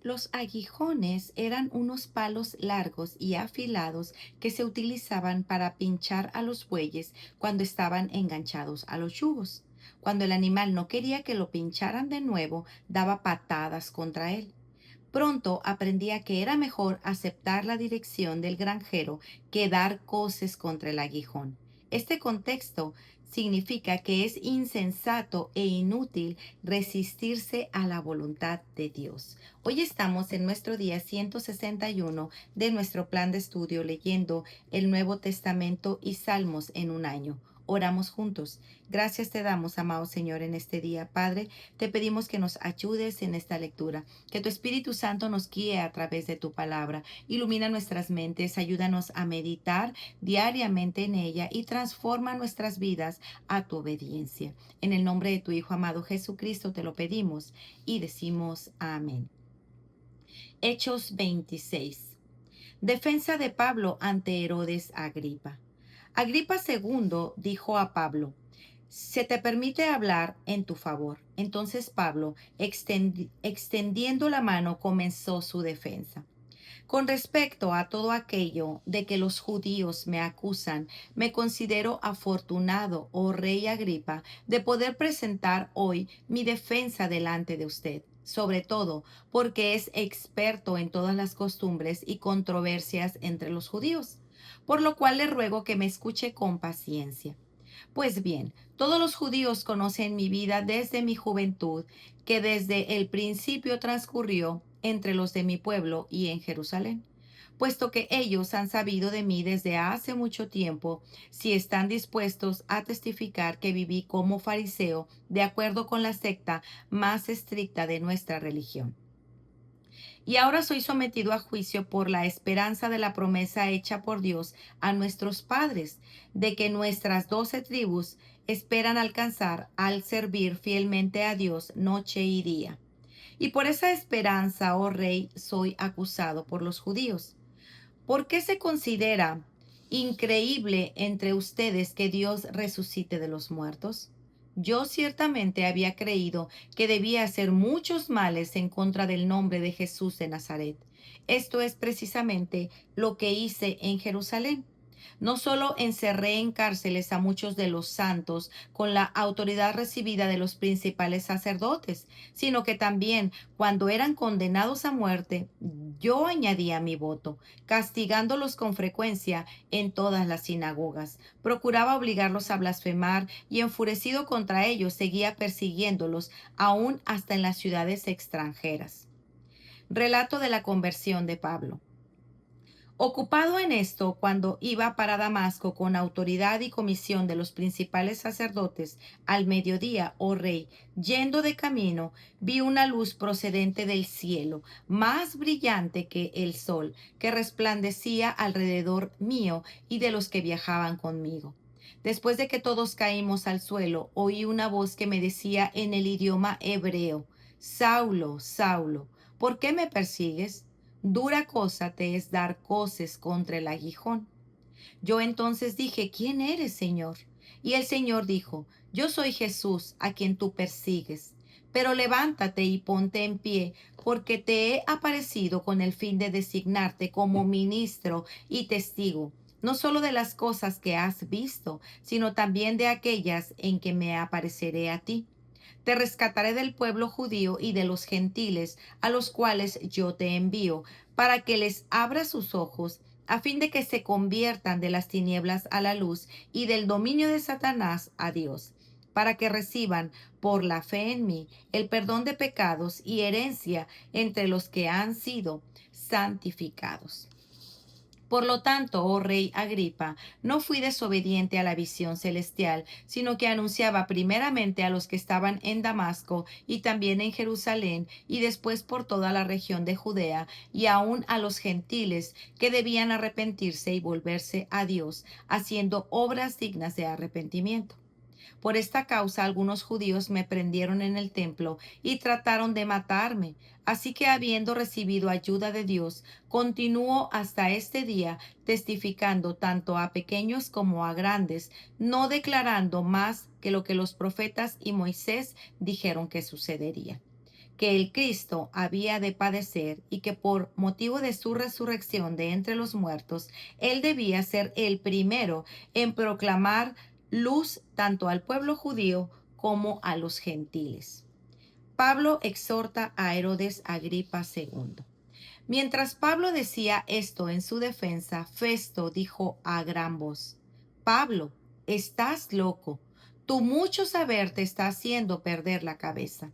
Los aguijones eran unos palos largos y afilados que se utilizaban para pinchar a los bueyes cuando estaban enganchados a los yugos. Cuando el animal no quería que lo pincharan de nuevo, daba patadas contra él. Pronto aprendía que era mejor aceptar la dirección del granjero que dar coces contra el aguijón. Este contexto significa que es insensato e inútil resistirse a la voluntad de Dios. Hoy estamos en nuestro día 161 de nuestro plan de estudio leyendo el Nuevo Testamento y Salmos en un año. Oramos juntos. Gracias te damos, amado Señor, en este día. Padre, te pedimos que nos ayudes en esta lectura, que tu Espíritu Santo nos guíe a través de tu palabra. Ilumina nuestras mentes, ayúdanos a meditar diariamente en ella y transforma nuestras vidas a tu obediencia. En el nombre de tu Hijo amado Jesucristo te lo pedimos y decimos amén. Hechos 26. Defensa de Pablo ante Herodes Agripa. Agripa II dijo a Pablo: se te permite hablar en tu favor. Entonces Pablo, extendiendo la mano, comenzó su defensa. Con respecto a todo aquello de que los judíos me acusan, me considero afortunado, oh rey Agripa, de poder presentar hoy mi defensa delante de usted, sobre todo porque es experto en todas las costumbres y controversias entre los judíos, por lo cual le ruego que me escuche con paciencia. Pues bien, todos los judíos conocen mi vida desde mi juventud, que desde el principio transcurrió entre los de mi pueblo y en Jerusalén. Puesto que ellos han sabido de mí desde hace mucho tiempo, si están dispuestos a testificar que viví como fariseo de acuerdo con la secta más estricta de nuestra religión. Y ahora soy sometido a juicio por la esperanza de la promesa hecha por Dios a nuestros padres, de que nuestras 12 tribus esperan alcanzar al servir fielmente a Dios noche y día. Y por esa esperanza, oh rey, soy acusado por los judíos. ¿Por qué se considera increíble entre ustedes que Dios resucite de los muertos? Yo ciertamente había creído que debía hacer muchos males en contra del nombre de Jesús de Nazaret. Esto es precisamente lo que hice en Jerusalén. No solo encerré en cárceles a muchos de los santos con la autoridad recibida de los principales sacerdotes, sino que también cuando eran condenados a muerte, yo añadía mi voto, castigándolos con frecuencia en todas las sinagogas. Procuraba obligarlos a blasfemar y enfurecido contra ellos seguía persiguiéndolos aún hasta en las ciudades extranjeras. Relato de la conversión de Pablo. Ocupado en esto, cuando iba para Damasco con autoridad y comisión de los principales sacerdotes, al mediodía, oh rey, yendo de camino, vi una luz procedente del cielo, más brillante que el sol, que resplandecía alrededor mío y de los que viajaban conmigo. Después de que todos caímos al suelo, oí una voz que me decía en el idioma hebreo: Saulo, Saulo, ¿por qué me persigues? Dura cosa te es dar coces contra el aguijón. Yo entonces dije: ¿quién eres, Señor? Y el Señor dijo: yo soy Jesús, a quien tú persigues. Pero levántate y ponte en pie, porque te he aparecido con el fin de designarte como ministro y testigo, no solo de las cosas que has visto, sino también de aquellas en que me apareceré a ti. Te rescataré del pueblo judío y de los gentiles, a los cuales yo te envío, para que les abra sus ojos, a fin de que se conviertan de las tinieblas a la luz y del dominio de Satanás a Dios, para que reciban por la fe en mí el perdón de pecados y herencia entre los que han sido santificados. Por lo tanto, oh rey Agripa, no fui desobediente a la visión celestial, sino que anunciaba primeramente a los que estaban en Damasco y también en Jerusalén y después por toda la región de Judea y aun a los gentiles que debían arrepentirse y volverse a Dios, haciendo obras dignas de arrepentimiento. Por esta causa algunos judíos me prendieron en el templo y trataron de matarme. Así que habiendo recibido ayuda de Dios, continúo hasta este día testificando tanto a pequeños como a grandes, no declarando más que lo que los profetas y Moisés dijeron que sucedería. que el Cristo había de padecer y que por motivo de su resurrección de entre los muertos, él debía ser el primero en proclamar luz tanto al pueblo judío como a los gentiles. Pablo exhorta a Herodes Agripa II. Mientras Pablo decía esto en su defensa, Festo dijo a gran voz: Pablo, estás loco. Tu mucho saber te está haciendo perder la cabeza.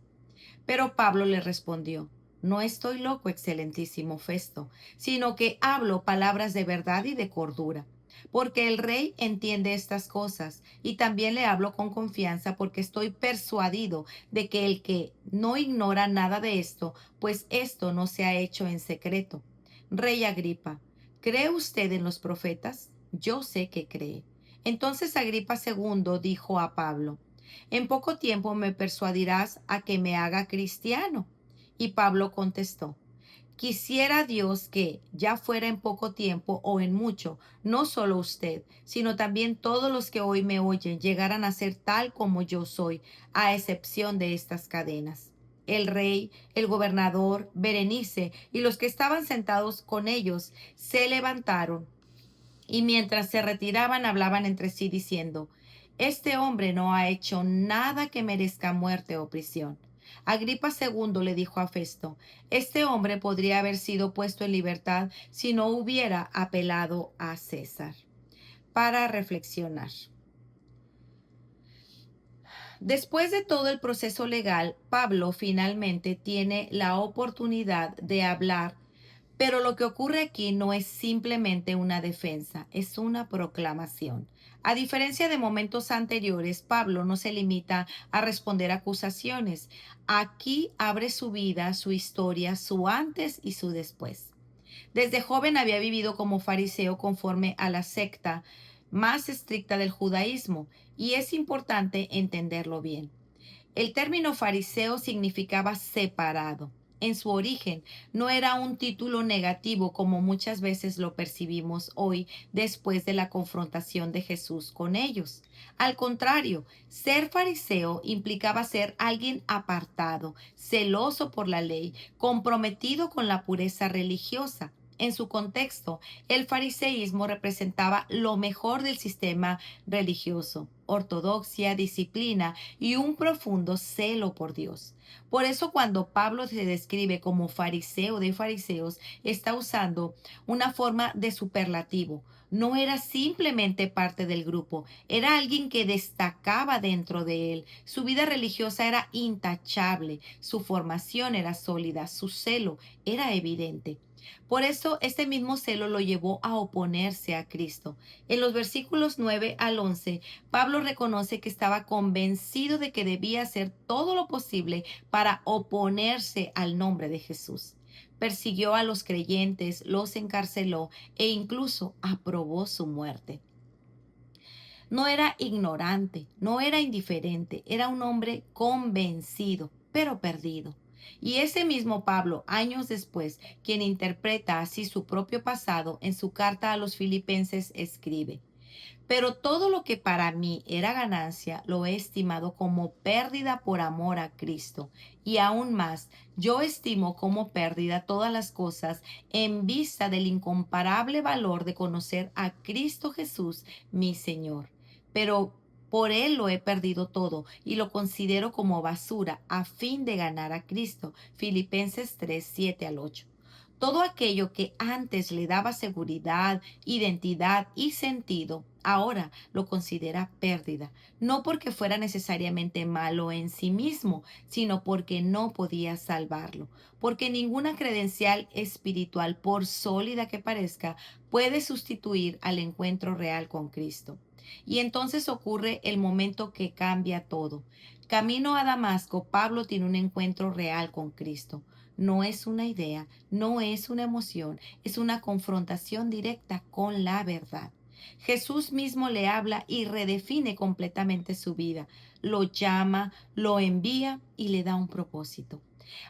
Pero Pablo le respondió: No estoy loco, excelentísimo Festo, sino que hablo palabras de verdad y de cordura, porque el rey entiende estas cosas, y también le hablo con confianza porque estoy persuadido de que el que no ignora nada de esto, pues esto no se ha hecho en secreto. Rey Agripa, ¿cree usted en los profetas? Yo sé que cree. Entonces Agripa II dijo a Pablo: En poco tiempo me persuadirás a que me haga cristiano. Y Pablo contestó: Quisiera Dios que, ya fuera en poco tiempo o en mucho, no solo usted, sino también todos los que hoy me oyen llegaran a ser tal como yo soy, a excepción de estas cadenas. El rey, el gobernador, Berenice y los que estaban sentados con ellos se levantaron y mientras se retiraban hablaban entre sí diciendo: Este hombre no ha hecho nada que merezca muerte o prisión. Agripa II le dijo a Festo: Este hombre podría haber sido puesto en libertad si no hubiera apelado a César. Para reflexionar. Después de todo el proceso legal, Pablo finalmente tiene la oportunidad de hablar, pero lo que ocurre aquí no es simplemente una defensa, es una proclamación. A diferencia de momentos anteriores, Pablo no se limita a responder acusaciones. Aquí abre su vida, su historia, su antes y su después. Desde joven había vivido como fariseo conforme a la secta más estricta del judaísmo, y es importante entenderlo bien. El término fariseo significaba separado. En su origen no era un título negativo como muchas veces lo percibimos hoy después de la confrontación de Jesús con ellos. Al contrario, ser fariseo implicaba ser alguien apartado, celoso por la ley, comprometido con la pureza religiosa. En su contexto, el fariseísmo representaba lo mejor del sistema religioso: ortodoxia, disciplina y un profundo celo por Dios. Por eso cuando Pablo se describe como fariseo de fariseos, está usando una forma de superlativo. No era simplemente parte del grupo, era alguien que destacaba dentro de él. Su vida religiosa era intachable, su formación era sólida, su celo era evidente. Por eso este mismo celo lo llevó a oponerse a Cristo. En los versículos 9 al 11, Pablo reconoce que estaba convencido de que debía hacer todo lo posible para oponerse al nombre de Jesús. Persiguió a los creyentes, los encarceló e incluso aprobó su muerte. No era ignorante, no era indiferente, era un hombre convencido, pero perdido. Y ese mismo Pablo, años después, quien interpreta así su propio pasado, en su carta a los Filipenses escribe: Pero todo lo que para mí era ganancia lo he estimado como pérdida por amor a Cristo. Y aún más, yo estimo como pérdida todas las cosas en vista del incomparable valor de conocer a Cristo Jesús, mi Señor. Pero por Él lo he perdido todo y lo considero como basura a fin de ganar a Cristo. Filipenses 3, 7 al 8. Todo aquello que antes le daba seguridad, identidad y sentido, ahora lo considera pérdida, no porque fuera necesariamente malo en sí mismo, sino porque no podía salvarlo, porque ninguna credencial espiritual, por sólida que parezca, puede sustituir al encuentro real con Cristo. Y entonces ocurre el momento que cambia todo. Camino a Damasco, Pablo tiene un encuentro real con Cristo. No es una idea, no es una emoción, es una confrontación directa con la verdad. Jesús mismo le habla y redefine completamente su vida. Lo llama, lo envía y le da un propósito.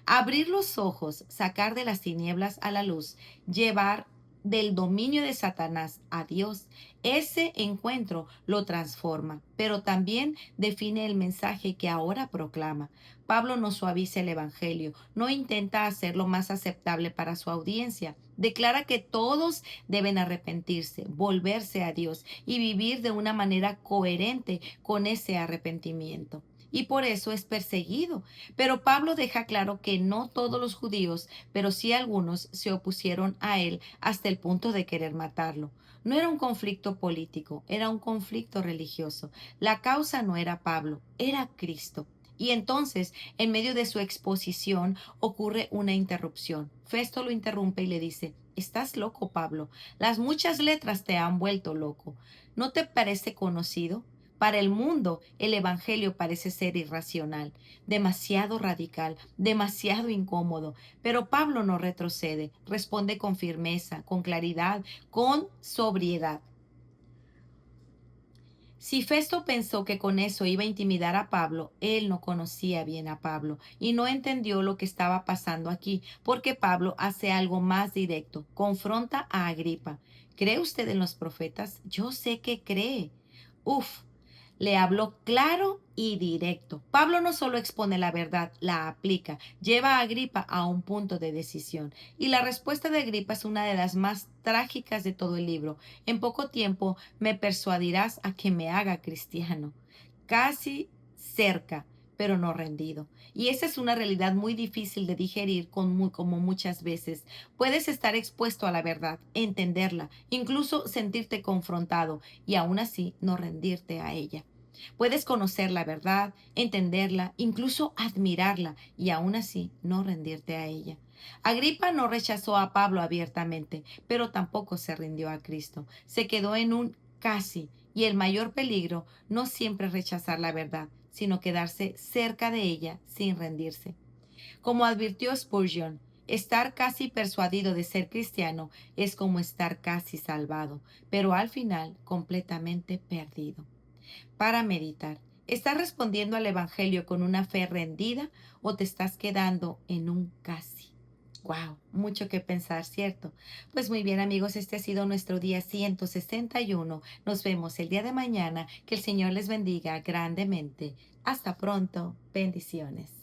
Abrir los ojos, sacar de las tinieblas a la luz, llevar del dominio de Satanás a Dios, ese encuentro lo transforma, pero también define el mensaje que ahora proclama. Pablo no suaviza el Evangelio, no intenta hacerlo más aceptable para su audiencia. Declara que todos deben arrepentirse, volverse a Dios y vivir de una manera coherente con ese arrepentimiento. Y por eso es perseguido. Pero Pablo deja claro que no todos los judíos, pero sí algunos se opusieron a él hasta el punto de querer matarlo. No era un conflicto político, era un conflicto religioso. La causa no era Pablo, era Cristo. Y entonces, en medio de su exposición, ocurre una interrupción. Festo lo interrumpe y le dice: Estás loco, Pablo. Las muchas letras te han vuelto loco. ¿No te parece conocido? Para el mundo, el Evangelio parece ser irracional, demasiado radical, demasiado incómodo. Pero Pablo no retrocede, responde con firmeza, con claridad, con sobriedad. Si Festo pensó que con eso iba a intimidar a Pablo, él no conocía bien a Pablo y no entendió lo que estaba pasando aquí, porque Pablo hace algo más directo, confronta a Agripa. ¿Cree usted en los profetas? Yo sé que cree. Uf, le habló claro y directo. Pablo no solo expone la verdad, la aplica, lleva a Agripa a un punto de decisión. Y la respuesta de Agripa es una de las más trágicas de todo el libro. En poco tiempo me persuadirás a que me haga cristiano. Casi cerca, pero no rendido. Y esa es una realidad muy difícil de digerir como muchas veces. Puedes estar expuesto a la verdad, entenderla, incluso sentirte confrontado y aún así no rendirte a ella. Puedes conocer la verdad, entenderla, incluso admirarla y aún así no rendirte a ella. Agripa no rechazó a Pablo abiertamente, pero tampoco se rindió a Cristo. Se quedó en un casi, y el mayor peligro no siempre es rechazar la verdad, sino quedarse cerca de ella sin rendirse. Como advirtió Spurgeon, estar casi persuadido de ser cristiano es como estar casi salvado, pero al final completamente perdido. Para meditar, ¿estás respondiendo al Evangelio con una fe rendida o te estás quedando en un casi? Wow, mucho que pensar, ¿cierto? Pues muy bien, amigos, este ha sido nuestro día 161. Nos vemos el día de mañana. Que el Señor les bendiga grandemente. Hasta pronto. Bendiciones.